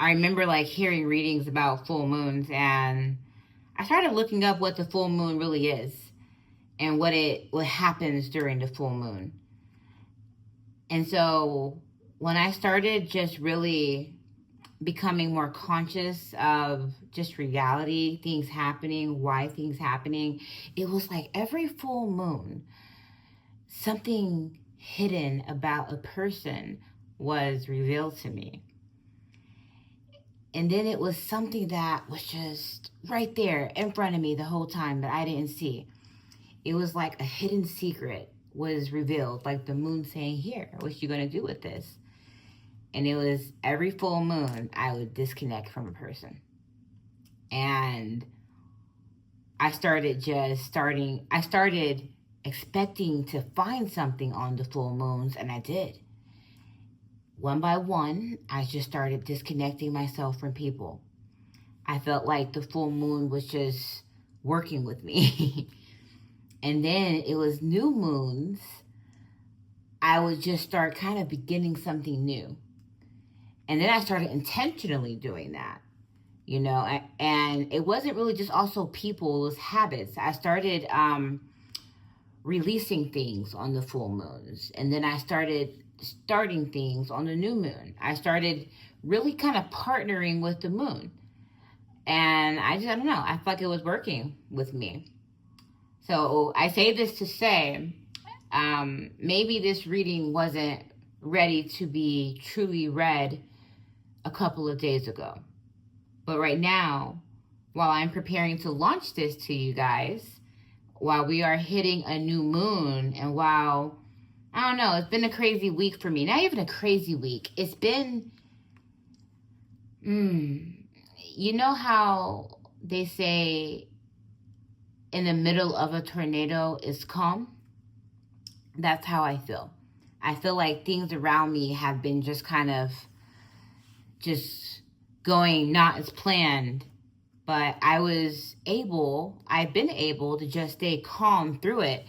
I remember like hearing readings about full moons, and I started looking up what the full moon really is and what happens during the full moon. And so when I started just really becoming more conscious of just reality, things happening, why things happening, it was like every full moon, something hidden about a person was revealed to me. And then it was something that was just right there in front of me the whole time that I didn't see. It was like a hidden secret was revealed, like the moon saying, here, what you gonna do with this? And it was every full moon I would disconnect from a person. And I started expecting to find something on the full moons, and I did. One by one, I just started disconnecting myself from people. I felt like the full moon was just working with me. And then it was new moons. I would just start kind of beginning something new. And then I started intentionally doing that, and it wasn't really just also people, it was habits. I started releasing things on the full moons. And then I started starting things on the new moon. I started really kind of partnering with the moon. And I don't know, I felt like it was working with me. So I say this to say, maybe this reading wasn't ready to be truly read a couple of days ago. But right now, while I'm preparing to launch this to you guys, while we are hitting a new moon, and while, I don't know, it's been a crazy week for me. Not even a crazy week. It's been, you know how they say in the middle of a tornado is calm? That's how I feel. I feel like things around me have been just kind of just going not as planned, but I've been able to just stay calm through it,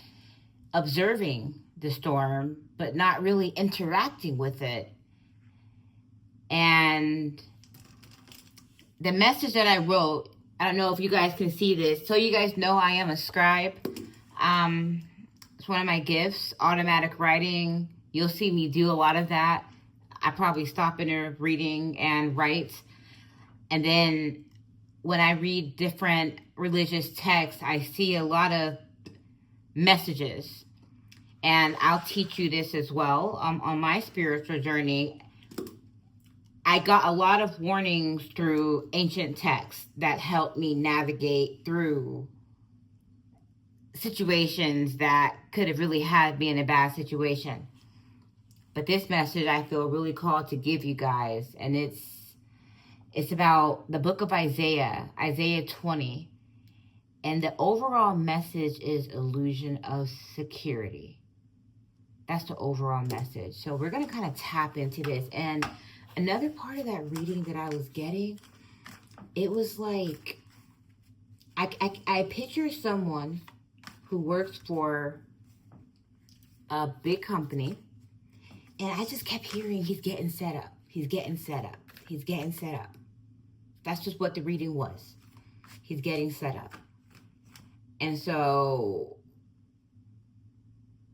observing the storm, but not really interacting with it. And the message that I wrote, I don't know if you guys can see this, so you guys know I am a scribe. It's one of my gifts, automatic writing. You'll see me do a lot of that. I probably stop in a reading and write. And then when I read different religious texts, I see a lot of messages. And I'll teach you this as well. On my spiritual journey, I got a lot of warnings through ancient texts that helped me navigate through situations that could have really had me in a bad situation. But this message I feel really called to give you guys, and it's about the book of Isaiah 20. And the overall message is illusion of security. That's the overall message. So we're going to kind of tap into this. And another part of that reading that I was getting, it was like, I picture someone who works for a big company, and I just kept hearing, he's getting set up. He's getting set up. He's getting set up. That's just what the reading was. He's getting set up. And so,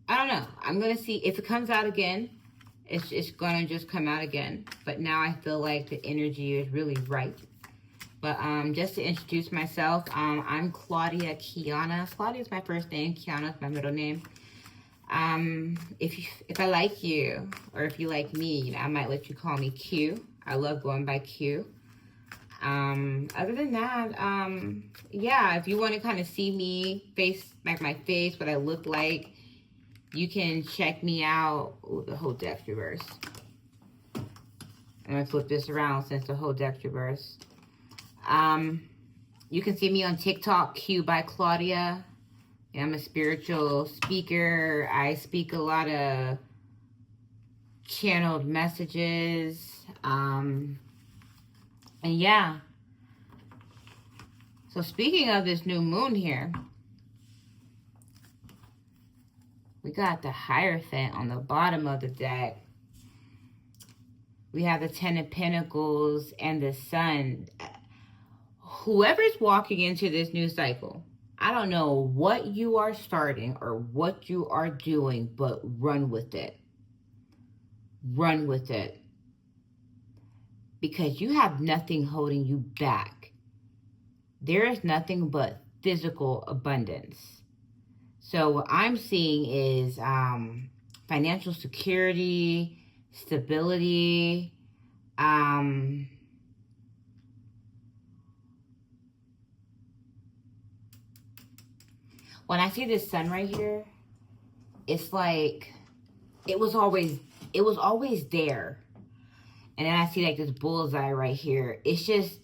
I don't know. I'm going to see if it comes out again. It's going to just come out again. But now I feel like the energy is really right. But just to introduce myself, I'm Claudia Quiana. Claudia is my first name. Quiana is my middle name. If I like you, or if you like me, I might let you call me Q. I love going by Q. Other than that, yeah, if you want to kind of see me, like my face, what I look like, you can check me out. Oh, the whole deck's reversed. I'm going to flip this around since the whole deck's reversed. You can see me on TikTok, Q by Claudia. I'm a spiritual speaker. I speak a lot of channeled messages. And yeah. So speaking of this new moon here, we got the Hierophant on the bottom of the deck. We have the Ten of Pentacles and the Sun. Whoever's walking into this new cycle, I don't know what you are starting or what you are doing, but run with it. Run with it. Because you have nothing holding you back. There is nothing but physical abundance. So what I'm seeing is financial security, stability, when I see this sun right here, it's like it was always there. And then I see like this bullseye right here. It's just,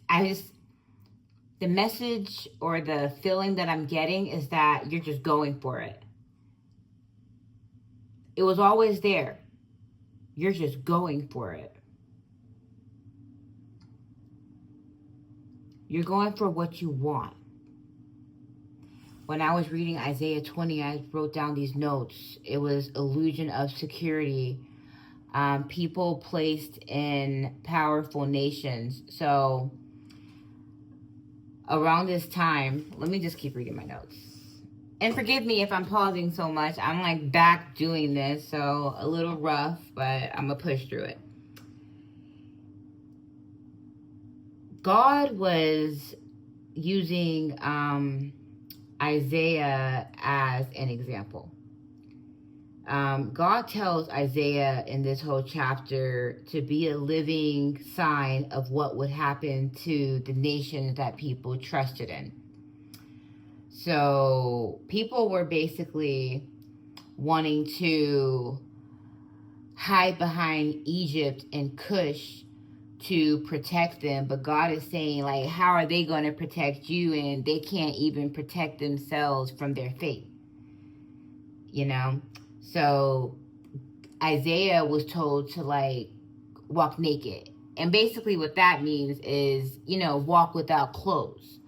the message or the feeling that I'm getting is that you're just going for it. It was always there. You're just going for it. You're going for what you want. When I was reading Isaiah 20, I wrote down these notes. It was illusion of security. People placed in powerful nations. So around this time, let me just keep reading my notes. And forgive me if I'm pausing so much. I'm like back doing this, so a little rough, but I'm going to push through it. God was using Isaiah as an example. God tells Isaiah in this whole chapter to be a living sign of what would happen to the nations that people trusted in. So people were basically wanting to hide behind Egypt and Cush to protect them, but God is saying, like, how are they going to protect you, and they can't even protect themselves from their fate, you know? So Isaiah was told to like walk naked, and basically what that means is, you know, walk without clothes,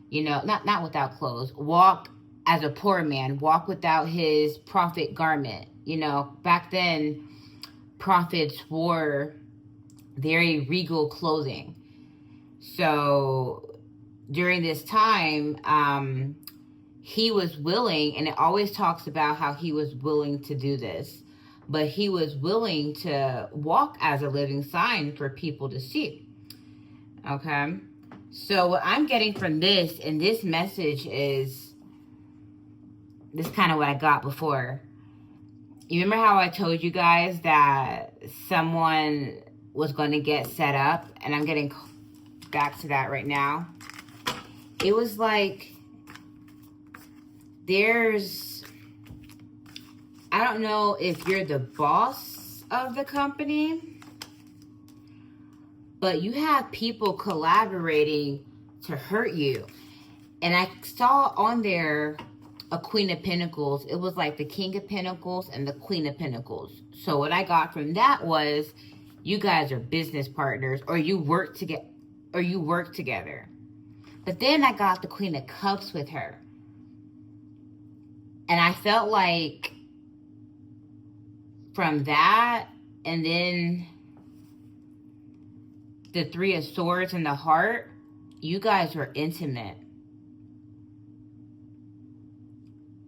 you know, not without clothes, walk as a poor man, walk without his prophet garment. You know, back then prophets wore very regal clothing. So during this time, he was willing, and it always talks about how he was willing to do this, but he was willing to walk as a living sign for people to see. Okay? So what I'm getting from this, and this message is, this kind of what I got before. You remember how I told you guys that someone was going to get set up? And I'm getting back to that right now. It was like, I don't know if you're the boss of the company, but you have people collaborating to hurt you. And I saw on there a Queen of Pentacles. It was like the King of Pentacles and the Queen of Pentacles. So what I got from that was, you guys are business partners, or you work together. But then I got the Queen of Cups with her. And I felt like from that, and then the Three of Swords and the Heart, you guys were intimate.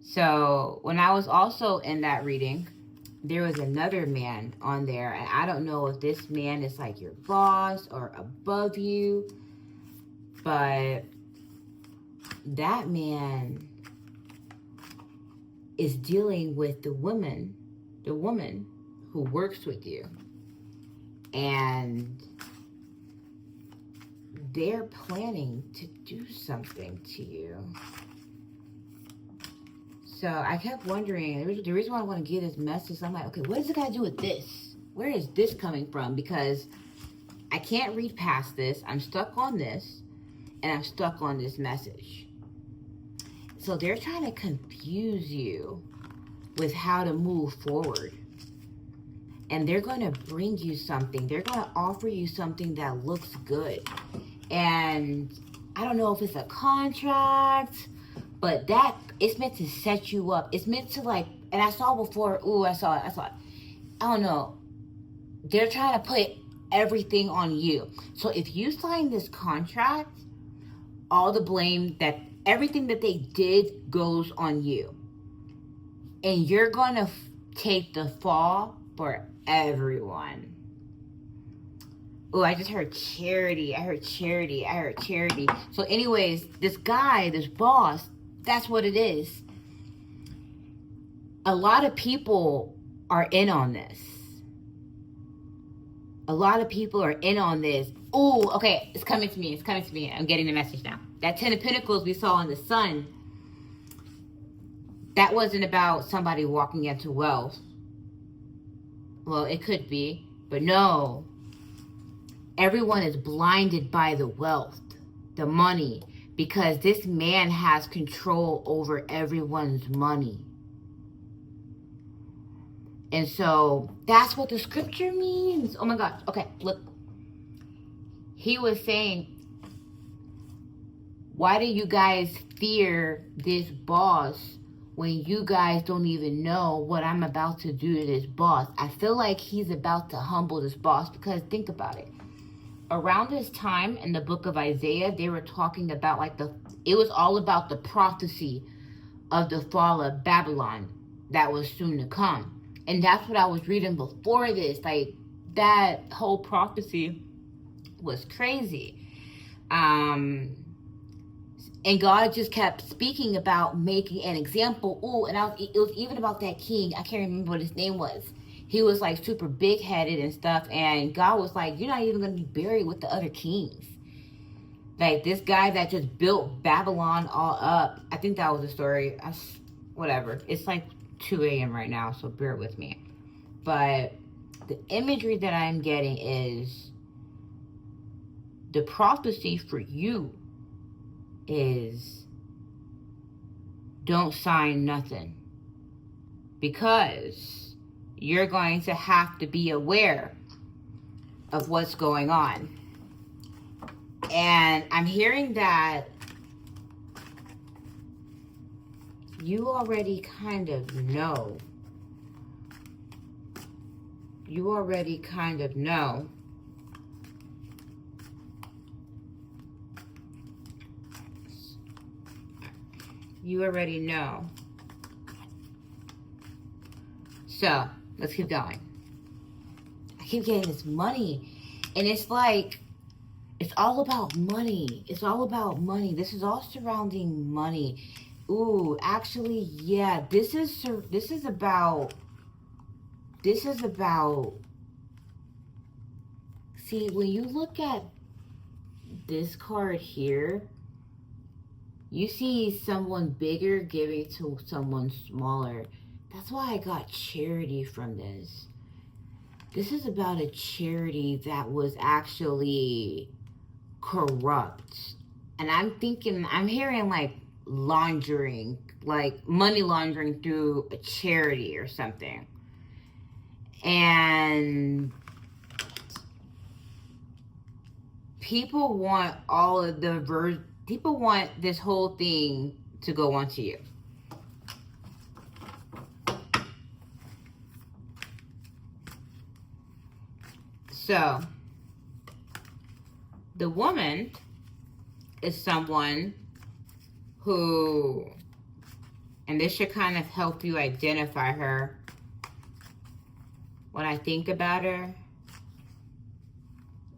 So when I was also in that reading, there was another man on there. And I don't know if this man is like your boss or above you. But that man is dealing with the woman who works with you. And they're planning to do something to you. So I kept wondering, the reason why I want to give this message, I'm like, okay, what does it got to do with this? Where is this coming from? Because I can't read past this. I'm stuck on this, and I'm stuck on this message. So they're trying to confuse you with how to move forward. And they're going to bring you something. They're going to offer you something that looks good. And I don't know if it's a contract, but that, it's meant to set you up. It's meant to like, and I saw before, I saw it. I don't know. They're trying to put everything on you. So if you sign this contract, all the blame, that everything that they did goes on you. And you're going to take the fall for everyone. Oh, I just heard charity. I heard charity. I heard charity. So anyways, this guy, this boss, that's what it is. A lot of people are in on this. A lot of people are in on this. Oh, okay, it's coming to me. It's coming to me. I'm getting the message now. That 10 of Pentacles we saw in the sun, that wasn't about somebody walking into wealth. Well, it could be, but no. Everyone is blinded by the wealth, the money, because this man has control over everyone's money. And so that's what the scripture means. Oh my gosh. Okay, look. He was saying, why do you guys fear this boss when you guys don't even know what I'm about to do to this boss? I feel like he's about to humble this boss, because think about it. Around this time in the book of Isaiah, they were talking about like it was all about the prophecy of the fall of Babylon that was soon to come. And that's what I was reading before this. Like, that whole prophecy was crazy. And God just kept speaking about making an example. Oh, and it was even about that king. I can't remember what his name was. He was like super big-headed and stuff. And God was like, you're not even going to be buried with the other kings. Like, this guy that just built Babylon all up. I think that was the story. Whatever. It's like 2 a.m. right now, so bear with me. But the imagery that I'm getting is the prophecy for you is don't sign nothing, because you're going to have to be aware of what's going on. And I'm hearing that you already kind of know. You already kind of know. You already know. So, let's keep going. I keep getting this money. And it's like, it's all about money. It's all about money. This is all surrounding money. Ooh, actually, yeah, this is about, see, when you look at this card here, you see someone bigger giving to someone smaller. That's why I got charity from this. This is about a charity that was actually corrupt. And I'm hearing like laundering, like money laundering through a charity or something. And people want people want this whole thing to go onto you. So, the woman is someone who, and this should kind of help you identify her. When I think about her,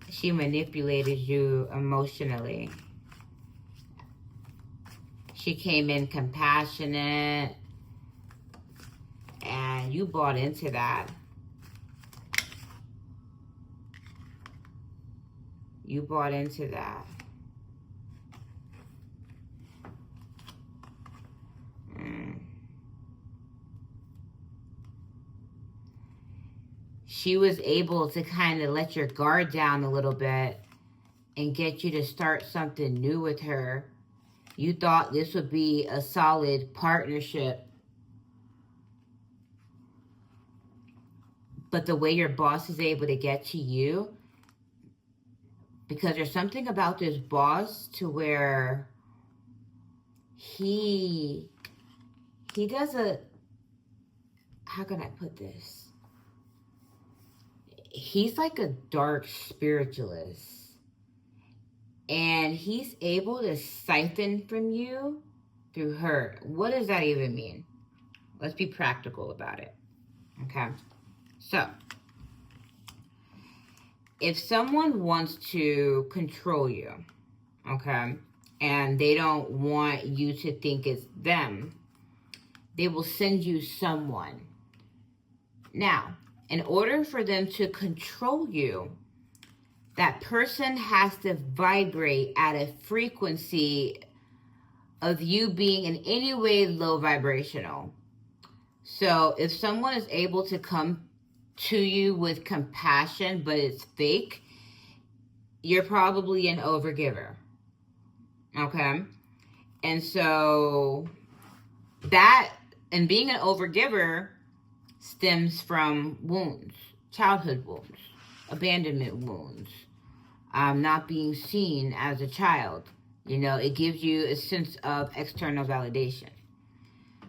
she manipulated you emotionally. She came in compassionate, and you bought into that. You bought into that. She was able to kind of let your guard down a little bit and get you to start something new with her. You thought this would be a solid partnership. But the way your boss is able to get to you, because there's something about this boss to where he does a, how can I put this? he's like a dark spiritualist. And he's able to siphon from you through her. What does that even mean? Let's be practical about it. Okay? So, if someone wants to control you, okay, and they don't want you to think it's them, they will send you someone. Now, in order for them to control you, that person has to vibrate at a frequency of you being in any way low vibrational. So if someone is able to come to you with compassion, but it's fake, you're probably an overgiver. Okay? And so that, and being an overgiver stems from wounds, childhood wounds, abandonment wounds, not being seen as a child. You know, it gives you a sense of external validation.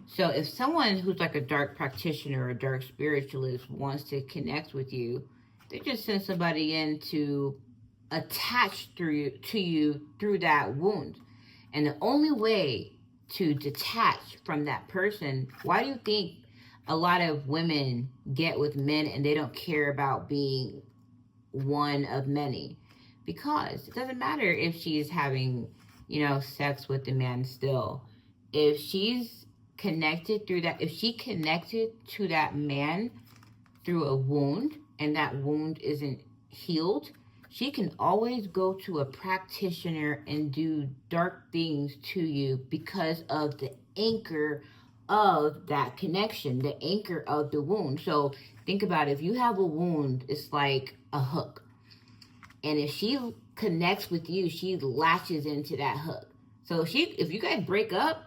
So if someone who's like a dark practitioner or a dark spiritualist wants to connect with you, they just send somebody in to attach to you through that wound. And the only way to detach from that person, why do you think a lot of women get with men and they don't care about being one of many? Because it doesn't matter if she's having, sex with the man still. If she's connected through that, if she connected to that man through a wound and that wound isn't healed, she can always go to a practitioner and do dark things to you because of the anchor of that connection, the anchor of the wound. So think about it. If you have a wound, it's like a hook. And if she connects with you, she latches into that hook. So if you guys break up,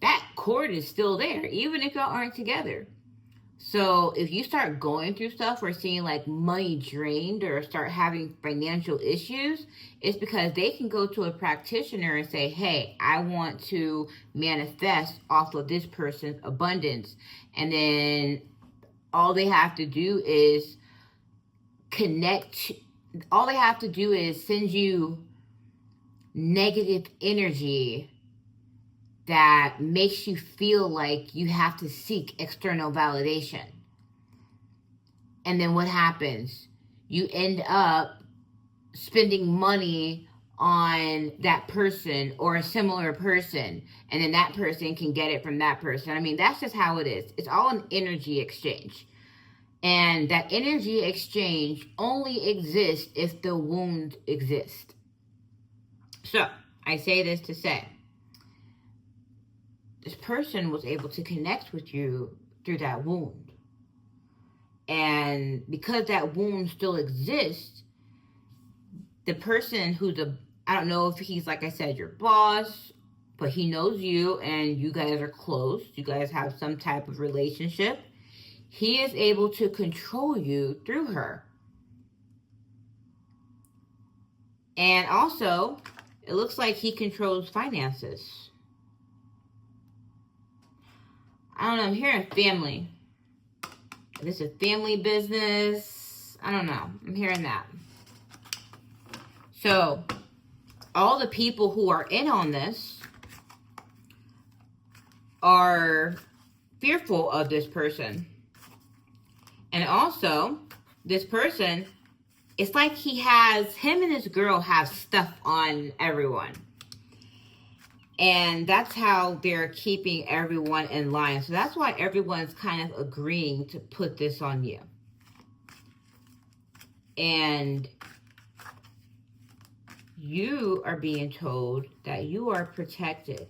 that cord is still there, even if y'all aren't together. So if you start going through stuff or seeing like money drained or start having financial issues, it's because they can go to a practitioner and say, hey, I want to manifest off of this person's abundance. And then all they have to do is all they have to do is send you negative energy that makes you feel like you have to seek external validation. And then what happens? You end up spending money on that person or a similar person, and then that person can get it from that person. I mean, that's just how it is. It's all an energy exchange. And that energy exchange only exists if the wound exists. So, I say this to say, this person was able to connect with you through that wound. And because that wound still exists, the person I don't know if he's, like I said, your boss, but he knows you and you guys are close. You guys have some type of relationship. He is able to control you through her. And also, it looks like he controls finances. I don't know, I'm hearing family. This is family business. I don't know. I'm hearing that. So, all the people who are in on this are fearful of this person. And also, this person, it's like him and his girl have stuff on everyone. And that's how they're keeping everyone in line. So that's why everyone's kind of agreeing to put this on you. And you are being told that you are protected.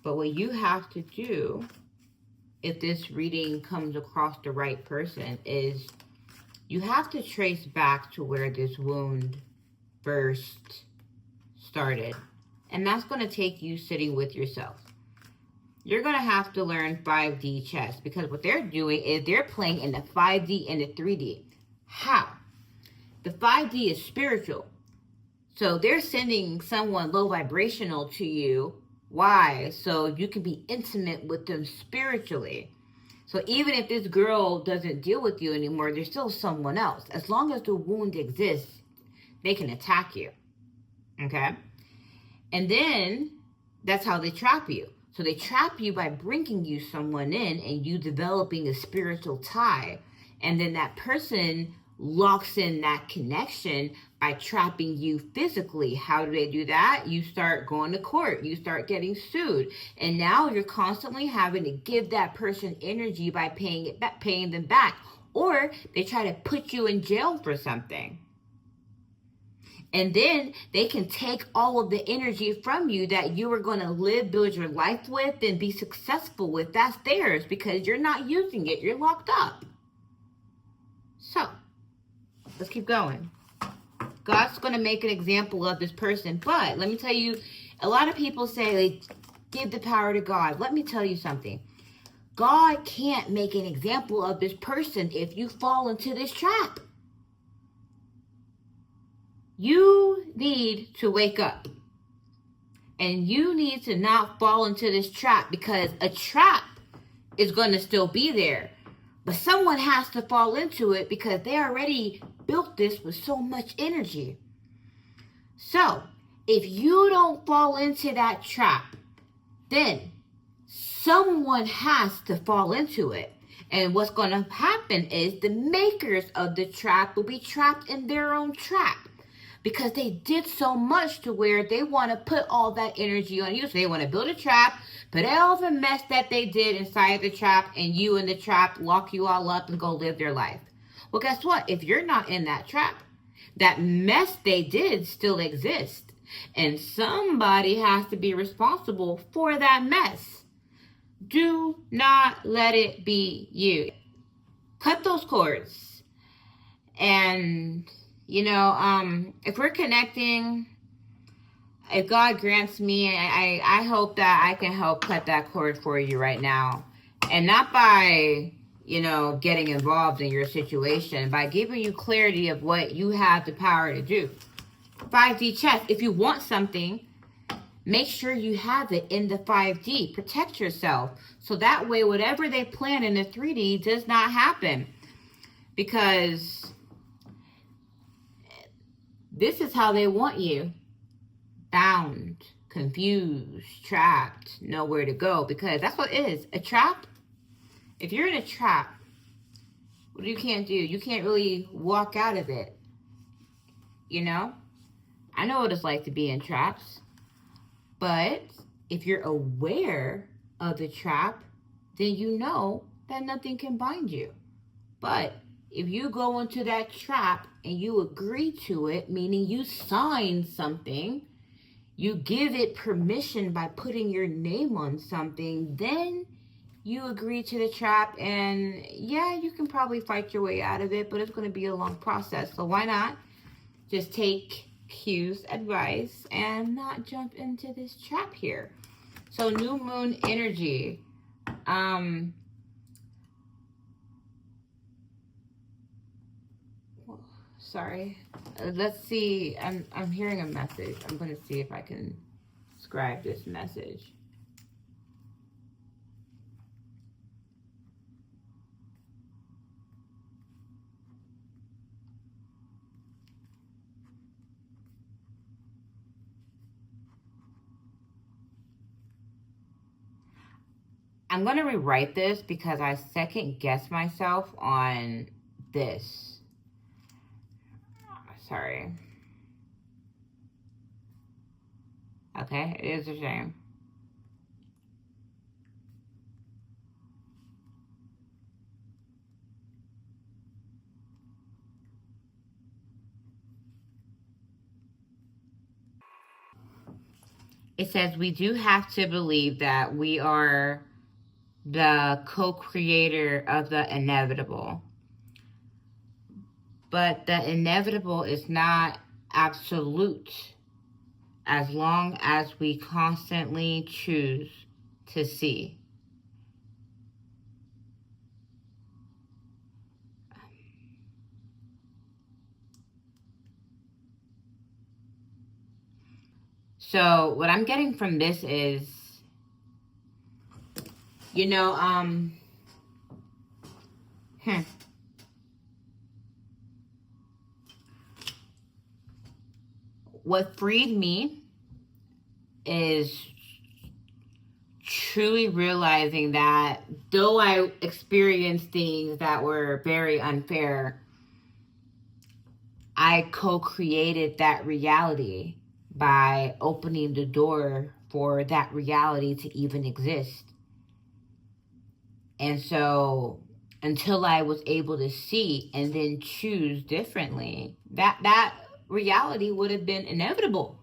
But what you have to do, if this reading comes across the right person, is you have to trace back to where this wound first started. And that's going to take you sitting with yourself. You're going to have to learn 5D chess, because what they're doing is they're playing in the 5D and the 3D. How? The 5D is spiritual. So they're sending someone low vibrational to you. Why? So you can be intimate with them spiritually. So even if this girl doesn't deal with you anymore, there's still someone else. As long as the wound exists, they can attack you. Okay? And then that's how they trap you. So they trap you by bringing you someone in and you developing a spiritual tie. And then that person locks in that connection by trapping you physically. How do they do that? You start going to court. You start getting sued. And now you're constantly having to give that person energy by paying them back. Or they try to put you in jail for something. And then they can take all of the energy from you that you were going to live, build your life with, and be successful with. That's theirs because you're not using it. You're locked up. So, let's keep going. God's going to make an example of this person. But let me tell you, a lot of people say, like, give the power to God. Let me tell you something. God can't make an example of this person if you fall into this trap. You need to wake up. And you need to not fall into this trap because a trap is going to still be there. But someone has to fall into it because they already built this with so much energy. So, if you don't fall into that trap, then someone has to fall into it. And what's going to happen is the makers of the trap will be trapped in their own trap. Because they did so much to where they want to put all that energy on you. So they want to build a trap, put all the mess that they did inside the trap, and you in the trap, lock you all up and go live their life. Well, guess what? If you're not in that trap, that mess they did still exists. And somebody has to be responsible for that mess. Do not let it be you. Cut those cords. And if we're connecting, if God grants me, I hope that I can help cut that cord for you right now. And not by, getting involved in your situation, by giving you clarity of what you have the power to do. 5D chess, if you want something, make sure you have it in the 5D. Protect yourself. So that way, whatever they plan in the 3D does not happen. Because this is how they want you. Bound, confused, trapped, nowhere to go. Because that's what it is. A trap. If you're in a trap, what you can't do? You can't really walk out of it. I know what it's like to be in traps. But if you're aware of the trap, then you know that nothing can bind you. But if you go into that trap and you agree to it, meaning you sign something, you give it permission by putting your name on something, then you agree to the trap, and yeah, you can probably fight your way out of it, but it's going to be a long process. So why not just take Q's advice and not jump into this trap here? So new moon energy. Sorry. Let's see. I'm hearing a message. I'm going to see if I can scribe this message. I'm going to rewrite this because I second guessed myself on this. Sorry. Okay, it is a shame. It says we do have to believe that we are the co-creator of the inevitable. But the inevitable is not absolute as long as we constantly choose to see. So what I'm getting from this is, What freed me is truly realizing that though I experienced things that were very unfair, I co-created that reality by opening the door for that reality to even exist. And so until I was able to see and then choose differently, that reality would have been inevitable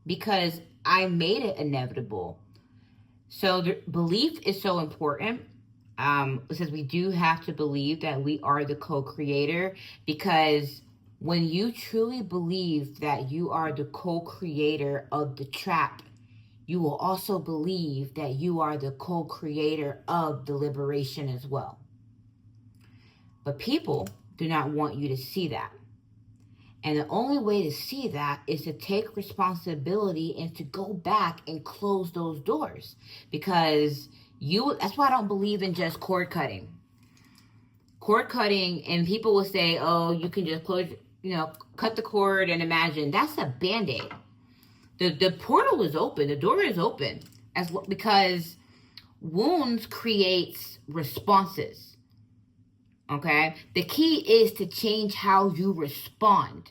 because I made it inevitable. So the belief is so important. Since we do have to believe that we are the co-creator, because when you truly believe that you are the co-creator of the trap, you will also believe that you are the co-creator of the liberation as well. But people do not want you to see that. And the only way to see that is to take responsibility and to go back and close those doors. Because that's why I don't believe in just cord cutting. Cord cutting, and people will say, oh, you can just cut the cord and imagine. That's a Band-Aid. The portal is open. The door is open because wounds creates responses. Okay? The key is to change how you respond.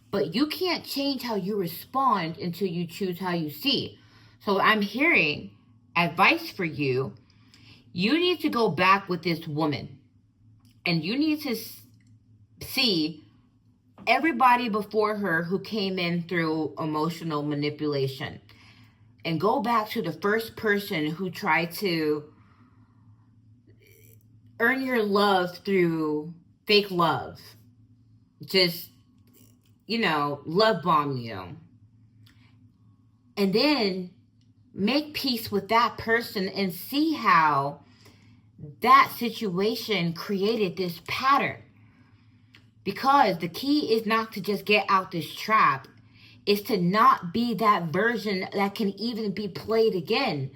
But you can't change how you respond until you choose how you see. So I'm hearing advice for you. You need to go back with this woman. And you need to see everybody before her who came in through emotional manipulation. And go back to the first person who tried to earn your love through fake love. Just, love bomb you. And then make peace with that person and see how that situation created this pattern. Because the key is not to just get out this trap. It's to not be that version that can even be played again.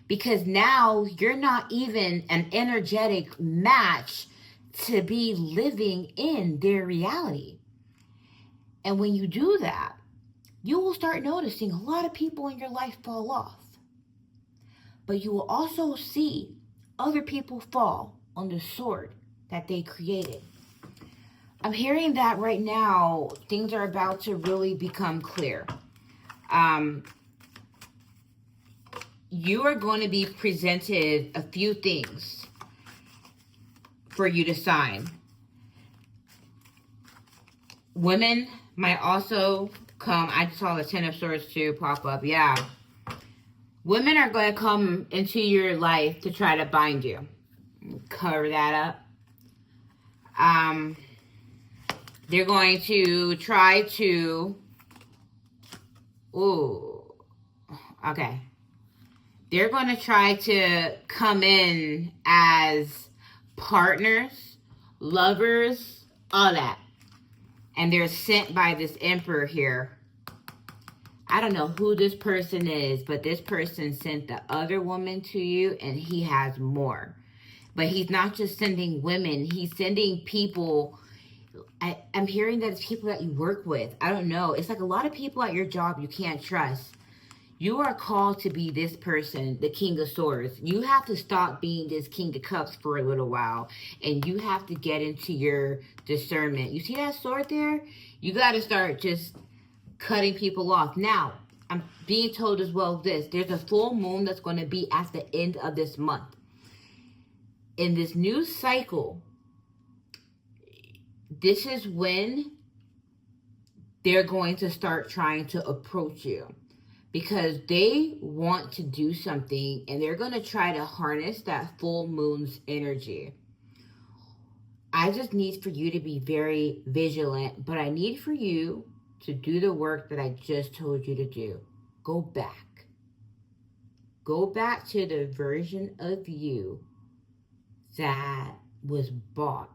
Because now you're not even an energetic match to be living in their reality. And when you do that, you will start noticing a lot of people in your life fall off. But you will also see other people fall on the sword that they created. I'm hearing that right now, things are about to really become clear. You are going to be presented a few things for you to sign. Women might also come. I just saw the 10 of Swords too pop up. Yeah. Women are going to come into your life to try to bind you. Cover that up. They're going to try to... Ooh. Okay. They're going to try to come in as partners, lovers, all that. And they're sent by this emperor here. I don't know who this person is, but this person sent the other woman to you, and he has more. But he's not just sending women. He's sending people. I'm hearing that it's people that you work with. I don't know. It's like a lot of people at your job you can't trust. You are called to be this person, the King of Swords. You have to stop being this King of Cups for a little while. And you have to get into your discernment. You see that sword there? You got to start just cutting people off. Now, I'm being told as well this. There's a full moon that's going to be at the end of this month. In this new cycle, this is when they're going to start trying to approach you. Because they want to do something and they're going to try to harness that full moon's energy. I just need for you to be very vigilant, but I need for you to do the work that I just told you to do. Go back. Go back to the version of you that was bought.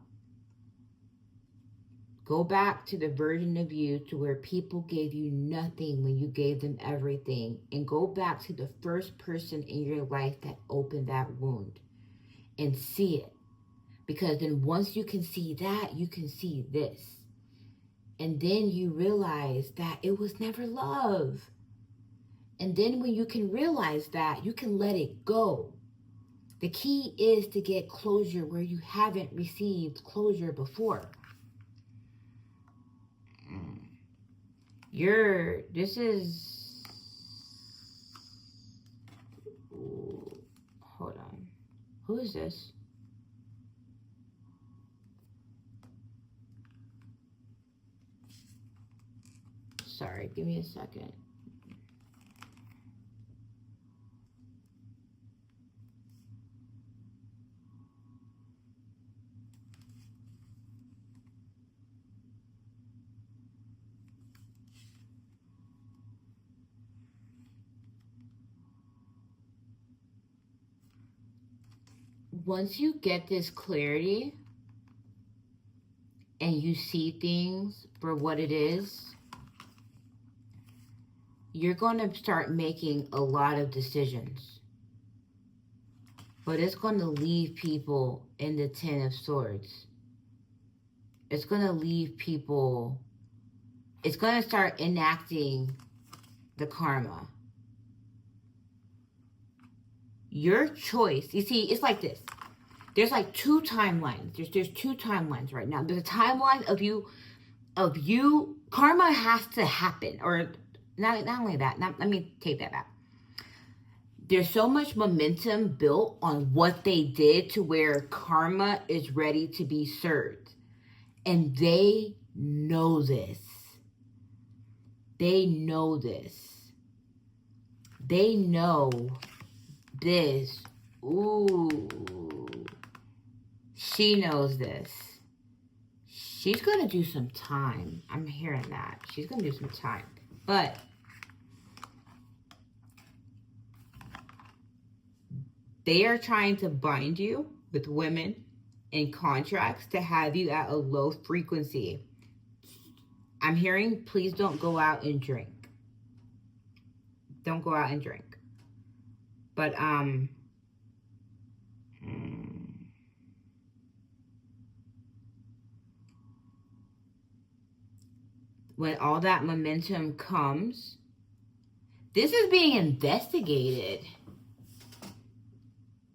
Go back to the version of you to where people gave you nothing when you gave them everything. And go back to the first person in your life that opened that wound. And see it. Because then once you can see that, you can see this. And then you realize that it was never love. And then when you can realize that, you can let it go. The key is to get closure where you haven't received closure before. Hold on. Who is this? Sorry, give me a second. Once you get this clarity and you see things for what it is, you're going to start making a lot of decisions. But it's going to leave people in the Ten of Swords. It's going to leave people, it's going to start enacting the karma. Your choice, you see, it's like this. There's like two timelines. There's two timelines right now. There's a timeline of you, karma has to happen. Or not only that, let me take that back. There's so much momentum built on what they did to where karma is ready to be served. And they know this. They know this. They know this. Ooh. She knows this. She's going to do some time. I'm hearing that. She's going to do some time. But they are trying to bind you with women in contracts to have you at a low frequency. I'm hearing, please don't go out and drink. Don't go out and drink. But, when all that momentum comes, this is being investigated.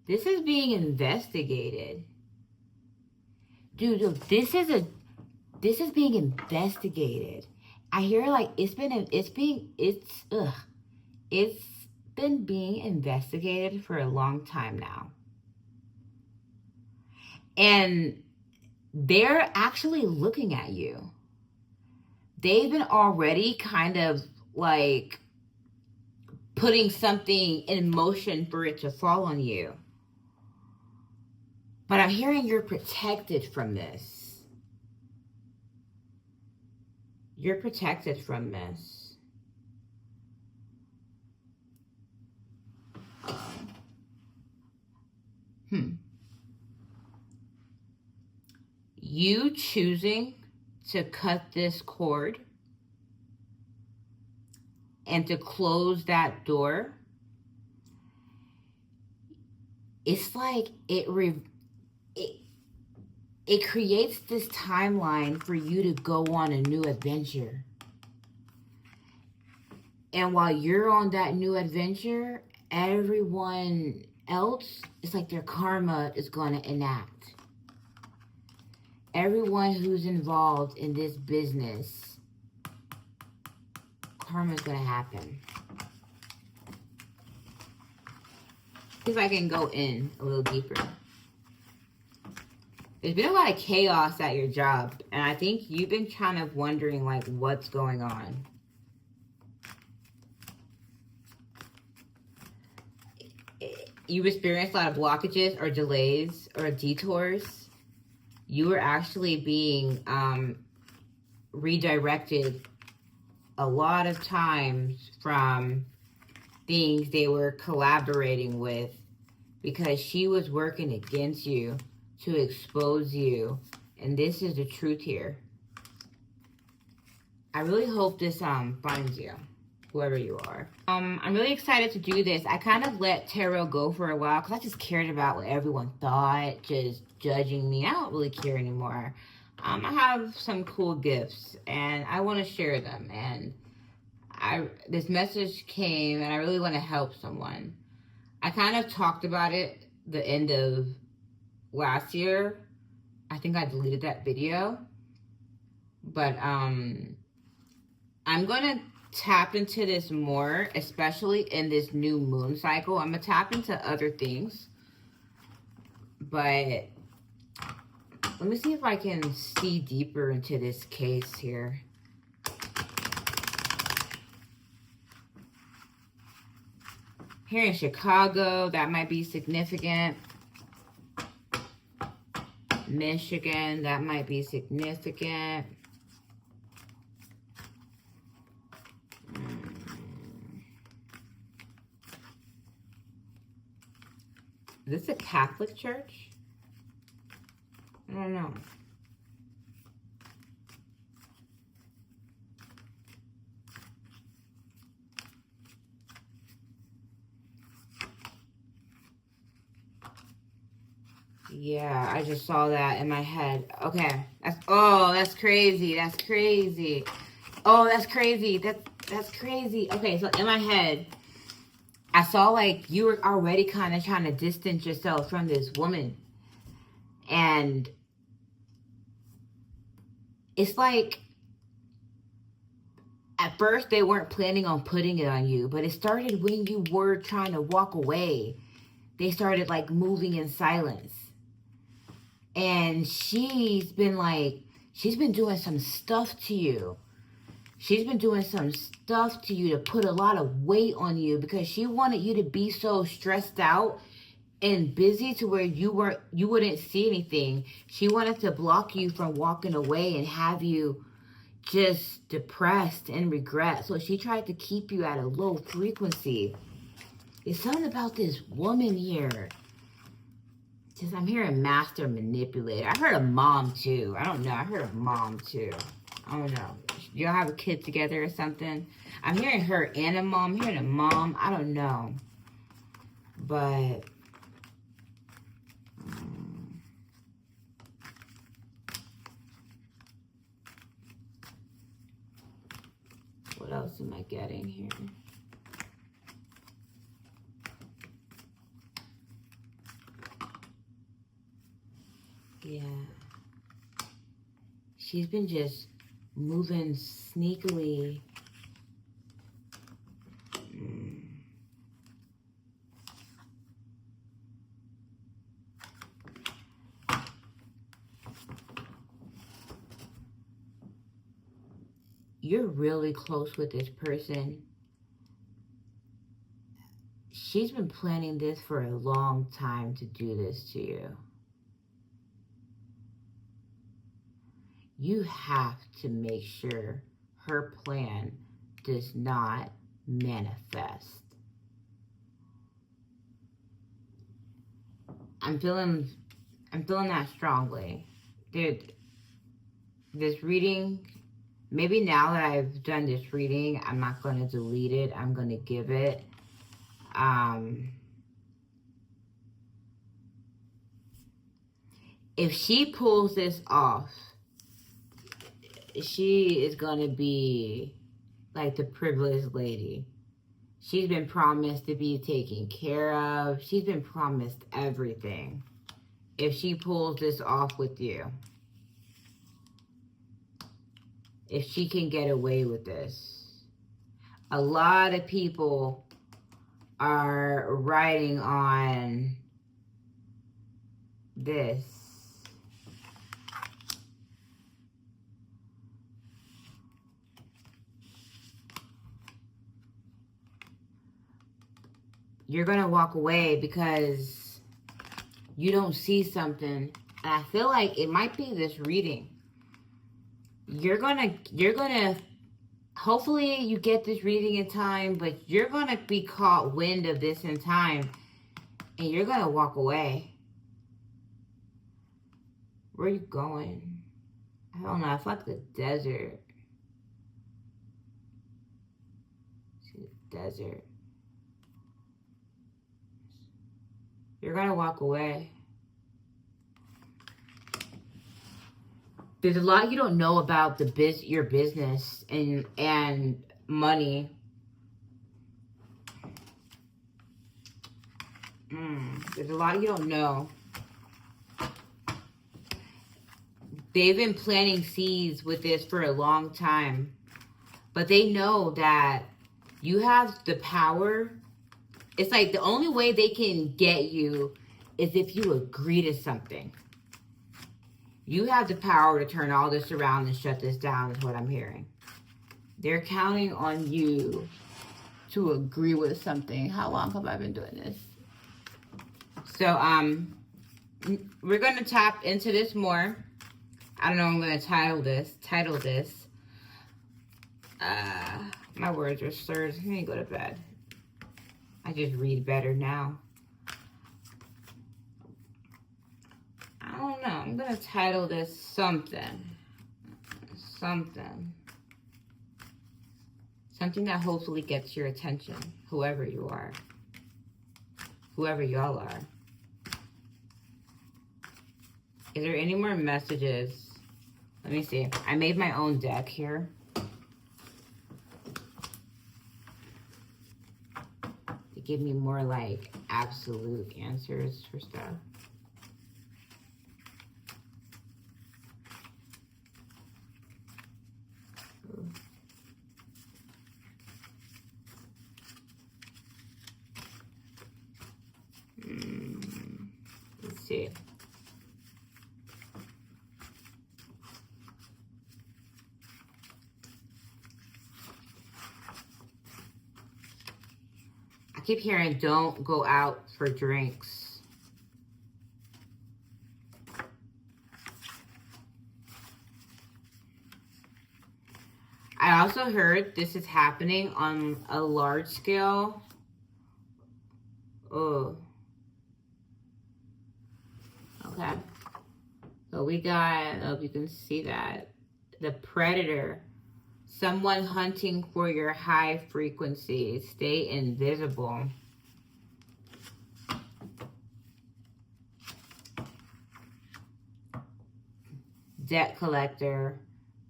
This is being investigated. Dude, this is being investigated. I hear like it's been being investigated for a long time now. And they're actually looking at you. They've been already kind of like putting something in motion for it to fall on you. But I'm hearing you're protected from this. You're protected from this. You choosing to cut this cord and to close that door, it's like it creates this timeline for you to go on a new adventure. And while you're on that new adventure, everyone else, it's like their karma is going to enact. Everyone who's involved in this business, karma is going to happen. See if I can go in a little deeper. There's been a lot of chaos at your job, and I think you've been kind of wondering, like, what's going on. You've experienced a lot of blockages or delays or detours. You were actually being redirected a lot of times from things they were collaborating with because she was working against you to expose you. And this is the truth here. I really hope this finds you. whoever you are. I'm really excited to do this. I kind of let tarot go for a while because I just cared about what everyone thought, just judging me. I don't really care anymore. I have some cool gifts and I want to share them, and this message came and I really want to help someone. I kind of talked about it the end of last year. I think I deleted that video, but I'm going to tap into this more, especially in this new moon cycle. I'm going to tap into other things, but let me see if I can see deeper into this case here. Here in Chicago, that might be significant. Michigan, that might be significant. Is this a Catholic church? I don't know. Yeah, I just saw that in my head. Okay. That's crazy. That's crazy. Oh, that's crazy. That's crazy. Okay, so in my head, I saw like you were already kind of trying to distance yourself from this woman. And it's like, at first they weren't planning on putting it on you, but it started when you were trying to walk away. They started like moving in silence. And she's been doing some stuff to you. She's been doing some stuff to you to put a lot of weight on you because she wanted you to be so stressed out and busy to where you wouldn't see anything. She wanted to block you from walking away and have you just depressed and regret. So she tried to keep you at a low frequency. There's something about this woman here. Just, I'm hearing master manipulator. I heard a mom too. I don't know. I heard a mom too. I don't know. Y'all have a kid together or something? I'm hearing her and a mom. I'm hearing a mom. I don't know. But what else am I getting here? Yeah. She's been just moving sneakily. You're really close with this person. She's been planning this for a long time to do this to you. You have to make sure her plan does not manifest. I'm feeling that strongly. Dude, this reading, maybe now that I've done this reading, I'm not going to delete it. I'm going to give it. If she pulls this off, she is going to be like the privileged lady. She's been promised to be taken care of. She's been promised everything. If she pulls this off with you. If she can get away with this. A lot of people are writing on this. You're going to walk away because you don't see something. And I feel like it might be this reading. You're going to, hopefully you get this reading in time, but you're going to be caught wind of this in time. And you're going to walk away. Where are you going? I don't know. I feel like the desert. to the desert. You're gonna walk away. There's a lot you don't know about your business and money. There's a lot you don't know. They've been planting seeds with this for a long time. But they know that you have the power. It's like the only way they can get you is if you agree to something. You have the power to turn all this around and shut this down is what I'm hearing. They're counting on you to agree with something. How long have I been doing this? So, we're going to tap into this more. I don't know, I'm going to title this. My words are slurred. Let me go to bed. I just read better now. I don't know. I'm going to title this something. Something that hopefully gets your attention. Whoever you are. Whoever y'all are. Is there any more messages? Let me see. I made my own deck here. To give me more like absolute answers for stuff. Let's see. I keep hearing don't go out for drinks. I also heard this is happening on a large scale. Oh. Okay. So we got, I don't know if you can see that. The predator. Someone hunting for your high frequency. Stay invisible. Debt collector.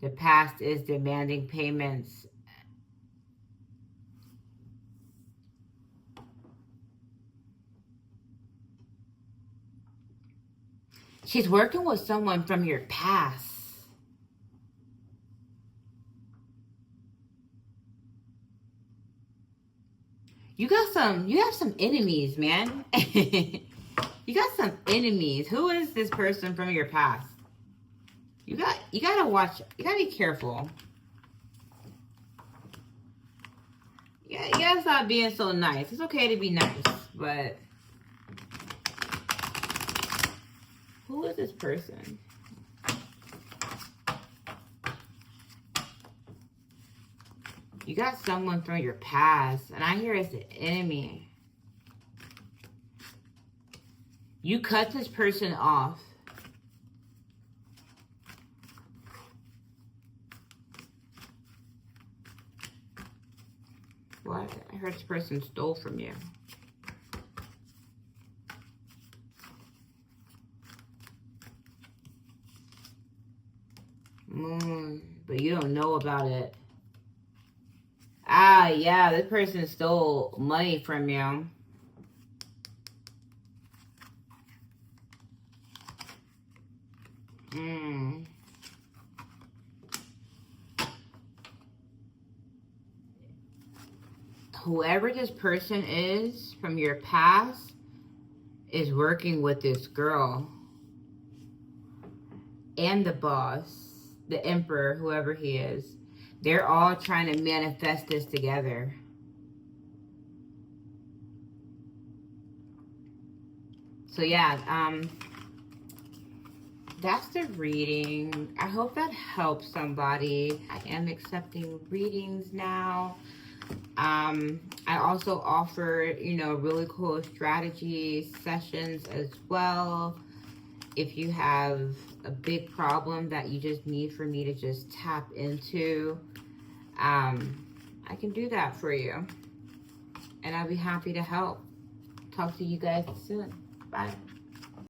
The past is demanding payments. She's working with someone from your past. You have some enemies, man. You got some enemies. Who is this person from your past? You gotta watch, you gotta be careful. Yeah, you gotta stop being so nice. It's okay to be nice, but who is this person? You got someone from your past, and I hear it's an enemy. You cut this person off. What? I heard this person stole from you. But you don't know about it. Ah, yeah, this person stole money from you. Whoever this person is from your past is working with this girl. And the boss, the emperor, whoever he is. They're all trying to manifest this together. So yeah, that's the reading. I hope that helps somebody. I am accepting readings now. I also offer, really cool strategy sessions as well. If you have a big problem that you just need for me to just tap into, I can do that for you. And I'll be happy to help. Talk to you guys soon. Bye.